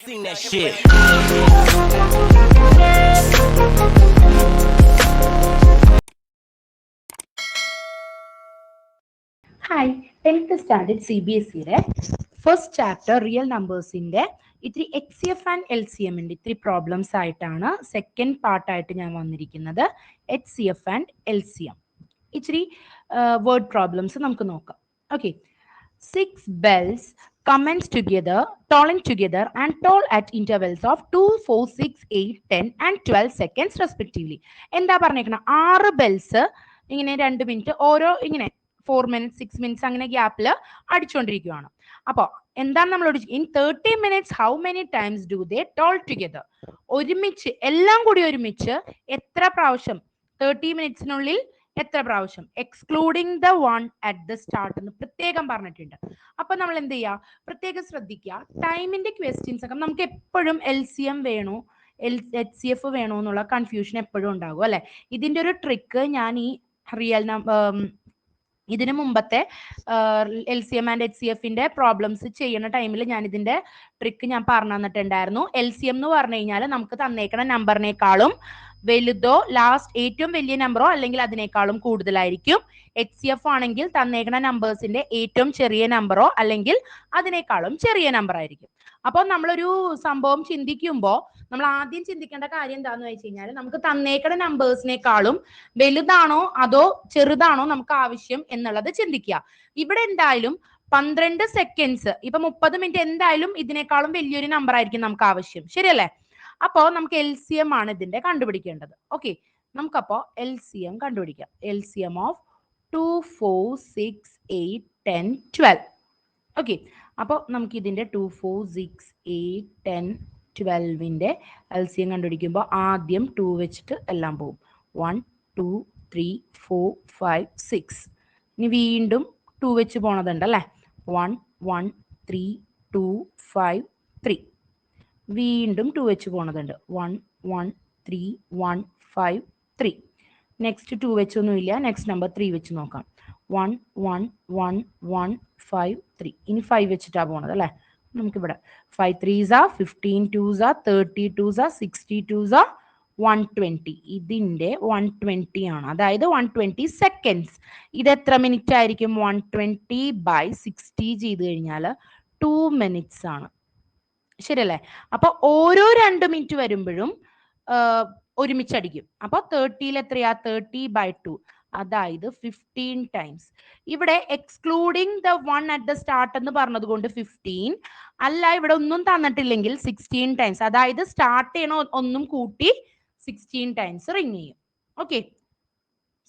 Sing that shit. Hi, 10th standard CBSEയുടെ first chapter real നമ്പേഴ്സിന്റെ ഇത്തിരി HCF ആൻഡ് LCMന്റെ ഇത്തിരി പ്രോബ്ലംസ് ആയിട്ടാണ് സെക്കൻഡ് പാർട്ടായിട്ട് ഞാൻ വന്നിരിക്കുന്നത്. HCF ആൻഡ് LCM ഇത്തിരി വേർഡ് പ്രോബ്ലംസ് നമുക്ക് നോക്കാം. Okay, 6 bells commence together, tolling together and toll at intervals of 2, 4, 6, 8, 10 and 12 seconds respectively. എന്താ പറഞ്ഞേക്കണം? 6 ബെൽസ് ഇങ്ങനെ 2 മിനിറ്റ് ഓരോ ഇങ്ങനെ 4 minutes 6 minutes അങ്ങനെ ഗ്യാപ്പിൽ അടിച്ചുകൊണ്ടിരിക്കുകയാണ്. അപ്പോൾ എന്താണ് നമ്മളോട് in 30 minutes how many times do they toll together? ഒരുമിച്ച് എല്ലാം കൂടി ഒരുമിച്ച് എത്ര പ്രാവശ്യം 30 മിനിറ്റ്സിനുള്ളിൽ എത്ര പ്രാവശ്യം, excluding the one at the start എന്ന് പ്രത്യേകം പറഞ്ഞിട്ടുണ്ട്. അപ്പൊ നമ്മൾ എന്ത് ചെയ്യുക, പ്രത്യേകം ശ്രദ്ധിക്കുക. ടൈമിന്റെ ക്വസ്റ്റ്യൻസ് ഒക്കെ നമുക്ക് എപ്പോഴും LCM വേണോ HCF വേണോ എന്നുള്ള കൺഫ്യൂഷൻ എപ്പോഴും ഉണ്ടാകും അല്ലെ. ഇതിന്റെ ഒരു ട്രിക്ക് ഞാൻ ഈ റിയൽ ഇതിനു മുമ്പത്തെ LCM ആൻഡ് HCFന്റെ പ്രോബ്ലംസ് ചെയ്യുന്ന ടൈമിൽ ഞാൻ ഇതിന്റെ ട്രിക്ക് ഞാൻ പറഞ്ഞു തന്നിട്ടുണ്ടായിരുന്നു. LCM എന്ന് പറഞ്ഞു കഴിഞ്ഞാൽ നമുക്ക് തന്നേക്കണ നമ്പറിനേക്കാളും വലുതോ ലാസ്റ്റ് ഏറ്റവും വലിയ നമ്പറോ അല്ലെങ്കിൽ അതിനേക്കാളും കൂടുതലായിരിക്കും. HCF ആണെങ്കിൽ തന്നേക്കണ നമ്പേഴ്സിന്റെ ഏറ്റവും ചെറിയ നമ്പറോ അല്ലെങ്കിൽ അതിനേക്കാളും ചെറിയ നമ്പർ ആയിരിക്കും. അപ്പോൾ നമ്മളൊരു സംഭവം ചിന്തിക്കുമ്പോൾ നമ്മൾ ആദ്യം ചിന്തിക്കേണ്ട കാര്യം എന്താന്ന് വെച്ച് കഴിഞ്ഞാൽ നമുക്ക് തന്നേക്കണ നമ്പേഴ്സിനേക്കാളും വലുതാണോ അതോ ചെറുതാണോ നമുക്ക് ആവശ്യം എന്നുള്ളത് ചിന്തിക്കുക. ഇവിടെ എന്തായാലും 12 സെക്കൻഡ്സ്, ഇപ്പൊ 30 മിനിറ്റ് എന്തായാലും ഇതിനേക്കാളും വലിയൊരു നമ്പർ ആയിരിക്കും നമുക്ക് ആവശ്യം, ശരിയല്ലേ? അപ്പോ നമുക്ക് LCM ആണ് ഇതിന്റെ കണ്ടുപിടിക്കേണ്ടത്. ഓക്കെ, നമുക്കപ്പോ LCM കണ്ടുപിടിക്കാം. LCM of 2, 4, 6, 8, 10, 12. ഓക്കെ, അപ്പോൾ നമുക്ക് ഇതിന്റെ 2, 4, 6, 8, 10, 12ന്റെ LCM കണ്ടുപിടിക്കുമ്പോൾ ആദ്യം 2 വെച്ചിട്ട് എല്ലാം പോകും. 1, 2, 3, 4, 5, 6. ഇനി വീണ്ടും 2 വെച്ച് പോണതുണ്ട് അല്ലേ. 1, 1, 3, 2, 5, 3. വീണ്ടും 2 വെച്ച് പോണതുണ്ട്. 1, 1, 3, 1, 5, 3. നെക്സ്റ്റ് 2 വെച്ചൊന്നുമില്ല. നെക്സ്റ്റ് നമ്പർ 3 വെച്ച് നോക്കാം. 1, 1, 1, 1, 5, 3. ഇനി 5 വെച്ചിട്ടാ പോണത് അല്ലേ. നമുക്കിവിടെ 5 3s are 15 2s are 30 2s are 60 2s are 120. ഇതിന്റെ 120 ആണ്, അതായത് 120 സെക്കൻഡ്സ്. ഇത് എത്ര മിനിറ്റ് ആയിരിക്കും? 120 by 60 ചെയ്ത് കഴിഞ്ഞാൽ 2 minutes ആണ്, ശരിയല്ലേ? അപ്പൊ ഓരോ 2 മിനിറ്റ് വരുമ്പോഴും ഒരുമിച്ചടിക്കും. അപ്പൊ 30ൽ എത്രയാ? 30 by 2, അതായത് 15 ടൈംസ്. ഇവിടെ excluding the one at the start എന്ന് പറഞ്ഞത് കൊണ്ട് 15 അല്ല, ഇവിടെ ഒന്നും തന്നിട്ടില്ലെങ്കിൽ 16 ടൈംസ്, അതായത് സ്റ്റാർട്ട് ചെയ്യണ ഒന്നും കൂട്ടി 16 ടൈംസ് റിങ് ചെയ്യും. ഓക്കെ,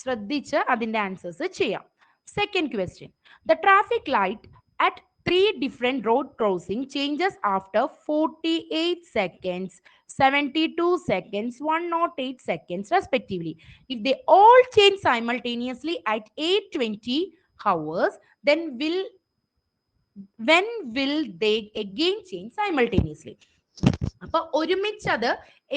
ശ്രദ്ധിച്ച് അതിന്റെ ആൻസേഴ്സ് ചെയ്യാം. Second question, the traffic light at 3 different road crossing changes after 48 seconds, 72 seconds, 108 seconds respectively. If they all change simultaneously at 8:20 hours, then when will they again change simultaneously? അപ്പൊ ഒരുമിച്ച് അത്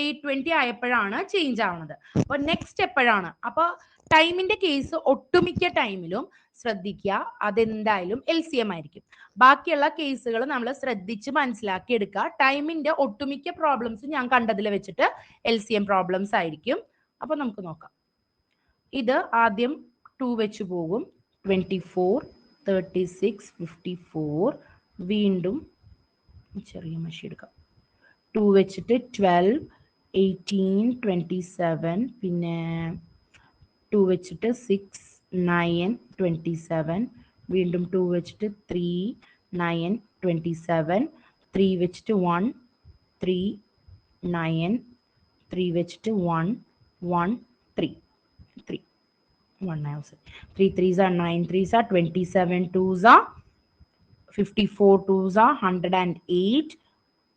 8:20 ആയപ്പോഴാണ് change ആവുന്നത്. അപ്പൊ next എപ്പോഴാണ്? അപ്പൊ ടൈമിന്റെ case ഒട്ടുമിക്ക ടൈമിലും ശ്രദ്ധിക്കുക, അതെന്തായാലും LCM ആയിരിക്കും. ബാക്കിയുള്ള കേസുകൾ നമ്മൾ ശ്രദ്ധിച്ച് മനസ്സിലാക്കി എടുക്കുക. ടൈമിന്റെ ഒട്ടുമിക്ക പ്രോബ്ലംസ് ഞാൻ കണ്ടതിൽ വെച്ചിട്ട് LCM പ്രോബ്ലംസ് ആയിരിക്കും. അപ്പൊ നമുക്ക് നോക്കാം. ഇത് ആദ്യം 2 വെച്ച് പോകും. 24 36 54. വീണ്ടും ചെറിയ മഷി എടുക്കാം. 2 വെച്ചിട്ട് 12 18 27. പിന്നെ 2 വെച്ചിട്ട് 6 9 27. വീണ്ടും 2 വെച്ചിട്ട് 3 9 27. 3 വെച്ചിട്ട് 1 3 9. 3 വെച്ചിട്ട് 1 1 3 3 1 3 3s are 9 3s are 27 2s are 54 2s are 108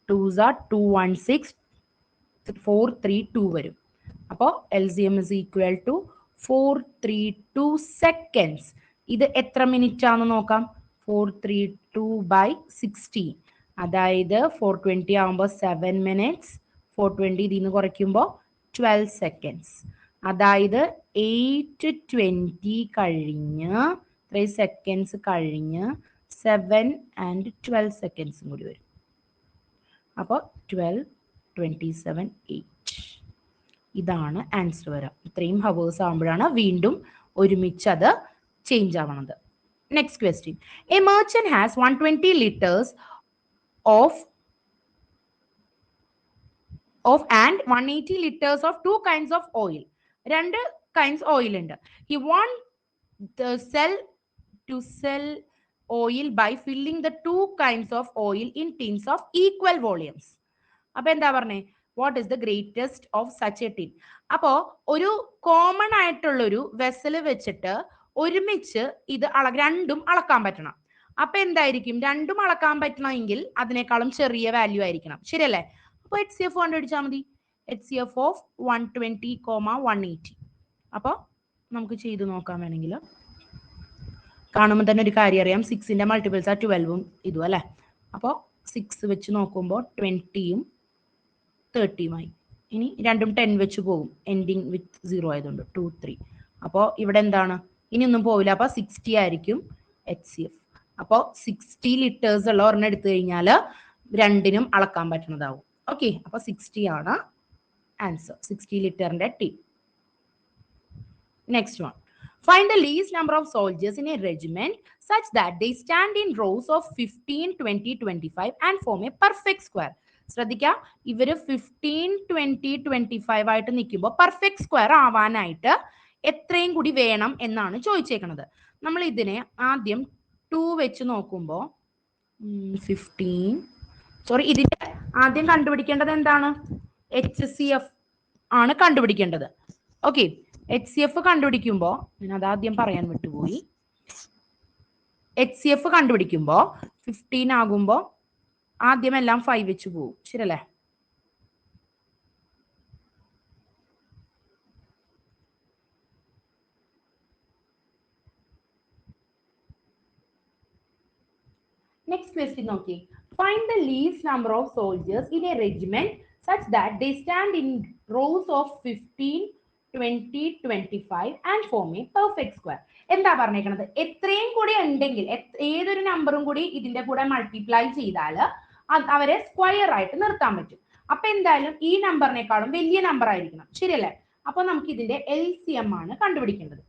2s are 216 432 വരും. അപ്പോൾ LCM is equal to 432 seconds. ഇത് എത്ര മിനിറ്റ് ആണെന്ന് നോക്കാം. 432 by 16, അതായത് 420 ആകുമ്പോൾ 7 minutes. 420 ഇതിൽ നിന്ന് കുറയ്ക്കുമ്പോൾ 12 seconds, അതായത് 8:20 കഴിഞ്ഞ് 3 seconds കഴിഞ്ഞ് 7 and 12 seconds കൂടി വരും. അപ്പോൾ 12, 27, 8 ഇതാണ് ആൻസർ വരാം. ഇത്രയും ഹവേഴ്സ് ആകുമ്പോഴാണ് വീണ്ടും ഒരുമിച്ച് അത് ചേഞ്ച് ആവണത്. Next question. A merchant has 120 liters of and 180 liters of two kinds of oil. രണ്ട് kinds oil ഉണ്ട്. He want the to sell oil by filling the two kinds of oil in tins of equal volumes. അപ്പൊ എന്താ പറഞ്ഞേ? What is the greatest of such A tin? അപ്പോ ഒരു common ആയിട്ടുള്ളൊരു vessel വെച്ചിട്ട് ഒരുമിച്ച് ഇത് രണ്ടും അളക്കാൻ പറ്റണം. അപ്പൊ എന്തായിരിക്കും? രണ്ടും അളക്കാൻ പറ്റണമെങ്കിൽ അതിനേക്കാളും ചെറിയ വാല്യൂ ആയിരിക്കണം. ശരിയല്ലേ? അപ്പോൾ HCF കണ്ടുപിടിച്ചാൽ മതി. HCF of 120, 180. അപ്പോൾ നമുക്ക് ചെയ്ത് നോക്കാൻ വേണമെങ്കിൽ കാണുമ്പോൾ തന്നെ ഒരു കാര്യം അറിയാം. 6ന്റെ മൾട്ടിപ്പിൾസ് ആ 12ഉം ഇതും അല്ലേ? അപ്പോൾ 6 വെച്ച് നോക്കുമ്പോൾ 20യും 30യുമായി. ഇനി രണ്ടും 10 വെച്ച് പോകും, എൻഡിങ് വിത്ത് 0 ആയതുകൊണ്ട് 2, 3. അപ്പോൾ ഇവിടെ എന്താണ്? ഇനി ഒന്നും പോവില്ല. അപ്പോൾ 60 ആയിരിക്കും HCF. അപ്പോൾ 60 liters ഉള്ള ഒരെണ്ണം എടുത്തു കഴിഞ്ഞാൽ രണ്ടിനും അളക്കാൻ പറ്റുന്നതാവും. ഓക്കെ, അപ്പോൾ 60 ആണ് ആൻസർ. 60 ലിറ്ററിന്റെ ടി. Next one. Find the least number of soldiers in a regiment such that they stand in rows of 15, 20, 25 and form a perfect square. ശ്രദ്ധിക്കുക, ഇവര് 15, 20, 25 ആയിട്ട് നിൽക്കുമ്പോൾ പെർഫെക്റ്റ് സ്ക്വയർ ആവാനായിട്ട് എത്രയും കൂടി വേണം എന്നാണ് ചോദിച്ചേക്കുന്നത്. നമ്മൾ ഇതിനെ ആദ്യം 2 വെച്ച് നോക്കുമ്പോൾ 15, ഇതിന്റെ ആദ്യം കണ്ടുപിടിക്കേണ്ടത് എന്താണ്? HCF ആണ് കണ്ടുപിടിക്കേണ്ടത്. ഓക്കെ, HCF കണ്ടുപിടിക്കുമ്പോൾ ഞാൻ അതാദ്യം പറയാൻ വിട്ടുപോയി. HCF കണ്ടുപിടിക്കുമ്പോൾ 15 ആകുമ്പോൾ ആദ്യം എല്ലാം 5 വെച്ച് പോകും. ശരിയല്ലേ? നെക്സ്റ്റ് ക്വസ്റ്റ്യൻ നോക്കി. Find the least number of soldiers in a regiment such that they stand in rows of 15, 20, 25 and form a perfect square. എന്താ പറഞ്ഞേക്കണത്? എത്രയും കൂടി ഉണ്ടെങ്കിൽ ഏതൊരു നമ്പറും കൂടി ഇതിന്റെ കൂടെ മൾട്ടിപ്ലൈ ചെയ്താൽ അവരെ സ്ക്വയർ ആയിട്ട് നിർത്താൻ പറ്റും. അപ്പൊ എന്തായാലും ഈ നമ്പറിനേക്കാളും വലിയ നമ്പർ ആയിരിക്കണം. ശരിയല്ലേ? അപ്പൊ നമുക്ക് ഇതിന്റെ LCM ആണ് കണ്ടുപിടിക്കേണ്ടത്.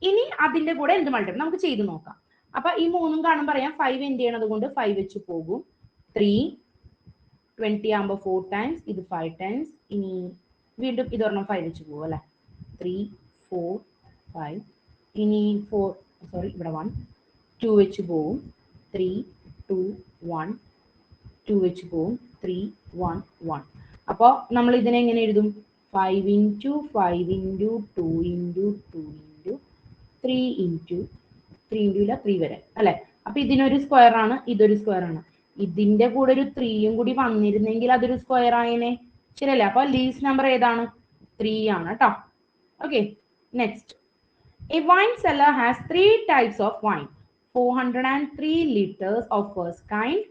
ഇനി അതിന്റെ കൂടെ എന്ത് മൾട്ടിപ്ലൈ നമുക്ക് ചെയ്ത് നോക്കാം. അപ്പൊ ഈ മൂന്നും കാണും പറയാം 5 എൻഡ് ചെയ്യണത് കൊണ്ട് 5 വെച്ച് പോകും. 3, 20 ആകുമ്പോൾ 4 ടൈംസ്, ഇത് 5 ടൈംസ്. ഇനി വീണ്ടും ഇതൊരെണ്ണം 5 വെച്ച് പോകും അല്ലെ? 3, 4, 5. ഇനി 4 ഇവിടെ 1, 2 വെച്ച് പോകും. 3, 2, 1, 2 വെച്ച് പോകും. 3, 1, 1. അപ്പോൾ നമ്മൾ ഇതിനെ എങ്ങനെ എഴുതും? 5 into 5 into 2 into 2 into 3 into 3 into 3 വരെ അല്ലെ? അപ്പൊ ഇതിനൊരു സ്ക്വയർ ആണ്, ഇതൊരു സ്ക്വയർ ആണ്. ഇതിന്റെ കൂടെ ഒരു 3യും കൂടി വന്നിരുന്നെങ്കിൽ അതൊരു സ്ക്വയർ ആയനെ. ശരിയല്ലേ? അപ്പൊ ലീസ്റ്റ് നമ്പർ ഏതാണ്? 3 ആണ് കേട്ടോ. Okay, next. A wine cellar has 3 types of wine. 403 liters of first kind,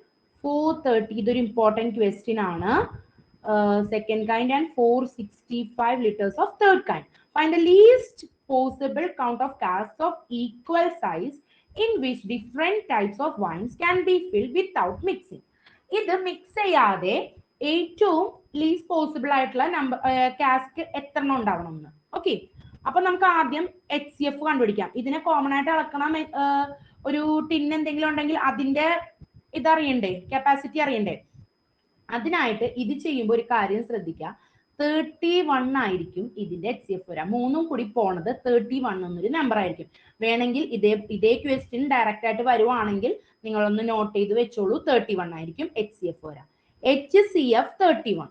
430, ഇതൊരു ഇമ്പോർട്ടൻറ്റ് ക്വസ്റ്റ്യൻ ആണ്, second kind, and 465 liters of third kind. Find the least possible count of casks of equal size in which different types of wines can be filled without mixing. ഇത് mix ചെയ്യാതെ ഏറ്റവും least possible ആയിട്ടുള്ള number cask എത്ര എണ്ണം ഉണ്ടാവണം എന്ന്. Okay, അപ്പൊ നമുക്ക് ആദ്യം HCF കണ്ടുപിടിക്കാം. ഇതിനെ കോമൺ ആയിട്ട് അളക്കണം. ഒരു ടിൻ എന്തെങ്കിലും ഉണ്ടെങ്കിൽ അതിന്റെ ഇതറിയണ്ടേ, കപ്പാസിറ്റി അറിയണ്ടേ? അതിനായിട്ട് ഇത് ചെയ്യുമ്പോൾ ഒരു കാര്യം ശ്രദ്ധിക്കുക. 31 ആയിരിക്കും ഇതിന്റെ HCF വരാം. മൂന്നും കൂടി പോണത് 31 എന്നൊരു നമ്പർ ആയിരിക്കും. വേണമെങ്കിൽ ഇതേ ക്വസ്റ്റ്യൻ ഡയറക്റ്റ് ആയിട്ട് വരുവാണെങ്കിൽ നിങ്ങളൊന്ന് നോട്ട് ചെയ്ത് വെച്ചോളൂ. 31 ആയിരിക്കും HCF വരാം. HCF 31.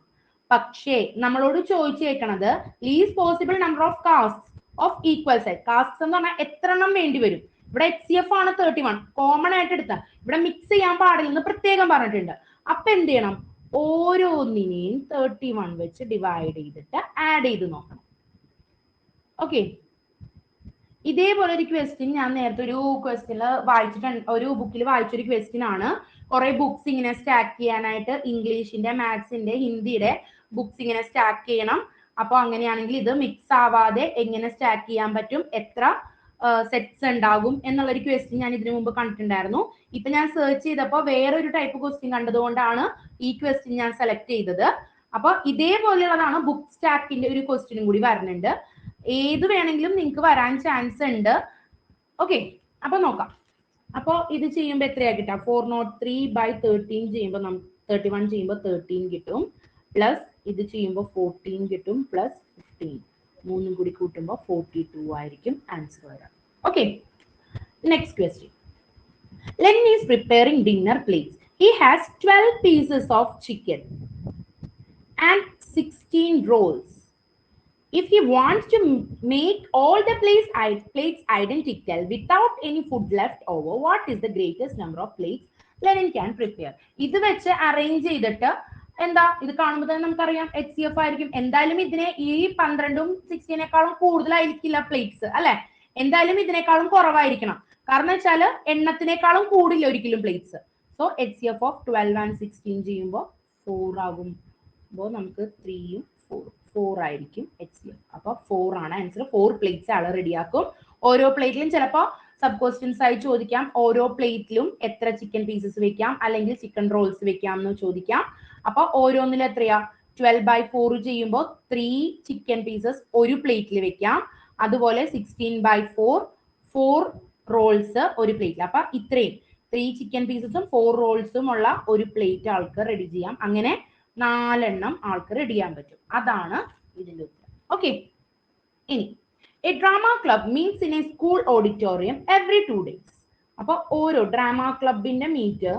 പക്ഷേ നമ്മളോട് ചോദിച്ചേക്കണത് least possible number of cask of equal size. Cask എന്ന് പറഞ്ഞാൽ എത്ര എണ്ണം വേണ്ടി വരും? ഇവിടെ HCF ആണ് 31, കോമൺ ആയിട്ട് എടുത്ത. ഇവിടെ മിക്സ് ചെയ്യാൻ പാടില്ലെന്ന് പ്രത്യേകം പറഞ്ഞിട്ടുണ്ട്. അപ്പൊ എന്ത് ചെയ്യണം? ഓരോന്നിനെയും 31 വെച്ച് ഡിവൈഡ് ചെയ്തിട്ട് ആഡ് ചെയ്ത് നോക്കണം. ഓക്കെ, ഇതേപോലെ ഒരു ക്വസ്റ്റ്യൻ ഞാൻ നേരത്തെ ഒരു ക്വസ്റ്റ്യനിൽ വായിച്ചിട്ടുണ്ട്, ഒരു ബുക്കിൽ വായിച്ചൊരു ക്വസ്റ്റ്യൻ ആണ്. കുറെ ബുക്സ് ഇങ്ങനെ സ്റ്റാക്ക് ചെയ്യാനായിട്ട്, ഇംഗ്ലീഷിന്റെ, മാത്സിന്റെ, ഹിന്ദിയുടെ ബുക്സ് ഇങ്ങനെ സ്റ്റാക്ക് ചെയ്യണം. അപ്പൊ അങ്ങനെയാണെങ്കിൽ ഇത് മിക്സ് ആവാതെ എങ്ങനെ സ്റ്റാക്ക് ചെയ്യാൻ പറ്റും, എത്ര സെറ്റ്സ് ഉണ്ടാകും എന്നുള്ളൊരു ക്വസ്റ്റ്യൻ ഞാൻ ഇതിനു മുമ്പ് കണ്ടിട്ടുണ്ടായിരുന്നു. ഇപ്പൊ ഞാൻ സെർച്ച് ചെയ്തപ്പോൾ വേറൊരു ടൈപ്പ് ക്വസ്റ്റ്യൻ കണ്ടതുകൊണ്ടാണ് ഈ ക്വസ്റ്റ്യൻ ഞാൻ സെലക്ട് ചെയ്തത്. അപ്പൊ ഇതേപോലെയുള്ളതാണ് ബുക്ക് സ്റ്റാക്കിന്റെ ഒരു ക്വസ്റ്റ്യനും കൂടി വരുന്നുണ്ട്. ഏത് വേണമെങ്കിലും നിങ്ങൾക്ക് വരാൻ ചാൻസ് ഉണ്ട്. ഓക്കെ, അപ്പൊ നോക്കാം. അപ്പൊ ഇത് ചെയ്യുമ്പോൾ എത്രയാ കിട്ടുക? 403/13 ചെയ്യുമ്പോൾ 31 ചെയ്യുമ്പോൾ 13 കിട്ടും, പ്ലസ് ഇത് ചെയ്യുമ്പോൾ 14 കിട്ടും, പ്ലസ് 15 മൂന്നും കൂടി കൂട്ടുമ്പോൾ 42 ആയിരിക്കും ആൻസർ വരാം. Okay, next question. Len is preparing dinner plates. He has 12 pieces of chicken and 16 rolls. If he wants to make all the plates identical without any food left over, what is the greatest number of plates Lenin can prepare? ഇത് വെച്ച് arrange ചെയ്തിട്ട് എന്താ, ഇത് കാണുമ്പോൾ തന്നെ നമുക്കറിയാം HCF ആയിരിക്കും. എന്തായാലും ഇതിനെ ഈ 12ഉം 16നേക്കാളും കൂടുതലായിരിക്കില്ല പ്ലേറ്റ്സ് അല്ലെ, എന്തായാലും ഇതിനേക്കാളും കുറവായിരിക്കണം. കാരണം വെച്ചാൽ എണ്ണത്തിനേക്കാളും കൂടില്ല ഒരിക്കലും plates. So HCF of 12 and 16 ചെയ്യുമ്പോൾ 4 ആകുമ്പോൾ നമുക്ക് 3ഉം 4 ആയിരിക്കും HCF. അപ്പൊ 4 ആണ് ആൻസർ. 4 പ്ലേറ്റ്സ് ആള് റെഡിയാക്കും. ഓരോ പ്ലേറ്റിലും ചിലപ്പോൾ സബ് ക്വസ്റ്റ്യൻസ് ആയി ചോദിക്കാം, ഓരോ പ്ലേറ്റിലും എത്ര ചിക്കൻ പീസസ് വെക്കാം അല്ലെങ്കിൽ ചിക്കൻ റോൾസ് വെക്കാം എന്ന് ചോദിക്കാം. അപ്പൊ ഓരോന്നിലും എത്രയാ? 12/4 ചെയ്യുമ്പോൾ 3 ചിക്കൻ പീസസ് ഒരു പ്ലേറ്റിൽ വെക്കാം. അതുപോലെ 16/4 4 റോൾസ് ഒരു പ്ലേറ്റിൽ. അപ്പൊ ഇത്രയും 3 ചിക്കൻ പീസസും 4 റോൾസും ഉള്ള ഒരു പ്ലേറ്റ് ആൾക്ക് റെഡി ചെയ്യാം. അങ്ങനെ 4 എണ്ണം ആൾക്ക് റെഡി ചെയ്യാൻ പറ്റും. അതാണ് ഇതിന്റെ ഉത്തരം. ഓക്കെ, ഇനി A drama club meats in A school auditorium every 2 days. അപ്പൊ ഓരോ ഡ്രാമ ക്ലബിന്റെ മീറ്റ്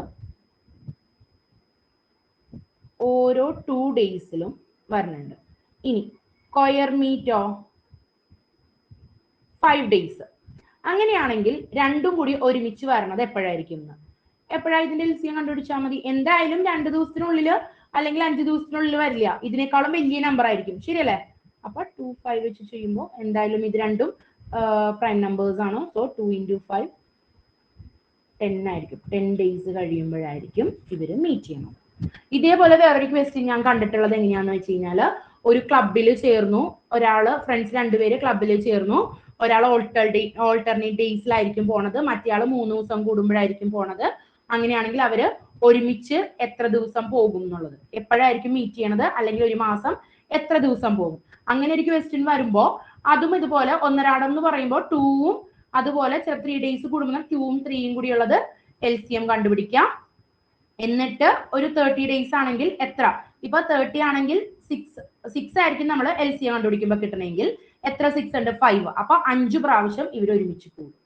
ഓരോ 2 daysലും വരുന്നുണ്ട്. ഇനി കൊയർ മീറ്റോ 5 days. അങ്ങനെയാണെങ്കിൽ രണ്ടും കൂടി ഒരുമിച്ച് വരണത് എപ്പോഴായിരിക്കും? എപ്പോഴാണ് ഇതിന്റെ LCM കണ്ടുപിടിച്ചാൽ മതി. എന്തായാലും 2 ദിവസത്തിനുള്ളിൽ അല്ലെങ്കിൽ 5 ദിവസത്തിനുള്ളിൽ വരില്ല, ഇതിനേക്കാളും വലിയ നമ്പർ ആയിരിക്കും. ശരിയല്ലേ? അപ്പൊ 2 5 വെച്ച് ചെയ്യുമ്പോൾ എന്തായാലും ഇത് രണ്ടും പ്രൈം നമ്പേഴ്സ് ആണ്. സോ 2 × 5 10 ആയിരിക്കും. 10 days കഴിയുമ്പോഴായിരിക്കും ഇവര് മീറ്റ് ചെയ്യണം. ഇതേപോലെ വേറൊരു ക്വസ്റ്റ്യൻ ഞാൻ കണ്ടിട്ടുള്ളത് എങ്ങനെയാന്ന് വെച്ച് കഴിഞ്ഞാൽ, ഒരു ക്ലബിൽ ചേർന്നു, ഒരാള് ഫ്രണ്ട്സ് 2 പേര് ക്ലബിൽ ചേർന്നു. ഒരാൾ ഓൾട്ടർനേറ്റ് ഡേയ്സിലായിരിക്കും പോണത്, മറ്റേയാൾ 3 ദിവസം കൂടുമ്പോഴായിരിക്കും പോണത്. അങ്ങനെയാണെങ്കിൽ അവര് ഒരുമിച്ച് എത്ര ദിവസം പോകും എന്നുള്ളത്, എപ്പോഴായിരിക്കും മീറ്റ് ചെയ്യണത്, അല്ലെങ്കിൽ ഒരു മാസം എത്ര ദിവസം പോകും, അങ്ങനെ ഒരു ക്വസ്റ്റ്യൻ വരുമ്പോ അതും ഇതുപോലെ ഒന്നരാടെന്ന് പറയുമ്പോൾ 2ഉം അതുപോലെ 3 days കൂടുമ്പോൾ 2ഉം 3ഉം കൂടി ഉള്ളത് LCM കണ്ടുപിടിക്കാം. എന്നിട്ട് ഒരു 30 days ആണെങ്കിൽ എത്ര, ഇപ്പൊ 30 ആണെങ്കിൽ 6 ആയിരിക്കും നമ്മൾ LCM കണ്ടുപിടിക്കുമ്പോൾ കിട്ടണമെങ്കിൽ എത്ര 6 ഉണ്ട്? 5. അപ്പൊ 5 പ്രാവശ്യം ഇവർ ഒരുമിച്ച് കൂടും.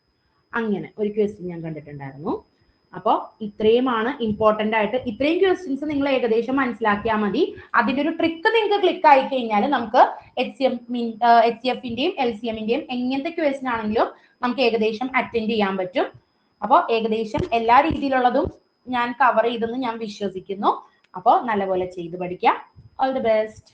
അങ്ങനെ ഒരു ക്വസ്റ്റ്യൻ ഞാൻ കണ്ടിട്ടുണ്ടായിരുന്നു. അപ്പോൾ ഇത്രയുമാണ് ഇമ്പോർട്ടന്റ് ആയിട്ട്. ഇത്രയും ക്വസ്റ്റ്യൻസ് നിങ്ങൾ ഏകദേശം മനസ്സിലാക്കിയാൽ മതി. അതിന്റെ ഒരു ട്രിക്ക് നിങ്ങൾക്ക് ക്ലിക്ക് ആയി കഴിഞ്ഞാൽ നമുക്ക് HCFന്റെയും LCMന്റെയും എങ്ങനത്തെ ക്വസ്റ്റ്യൻ ആണെങ്കിലും നമുക്ക് ഏകദേശം അറ്റൻഡ് ചെയ്യാൻ പറ്റും. അപ്പോൾ ഏകദേശം എല്ലാ രീതിയിലുള്ളതും ഞാൻ കവർ ചെയ്തെന്ന് ഞാൻ വിശ്വസിക്കുന്നു. അപ്പോൾ നല്ലപോലെ ചെയ്ത് പഠിക്കാം. All the best.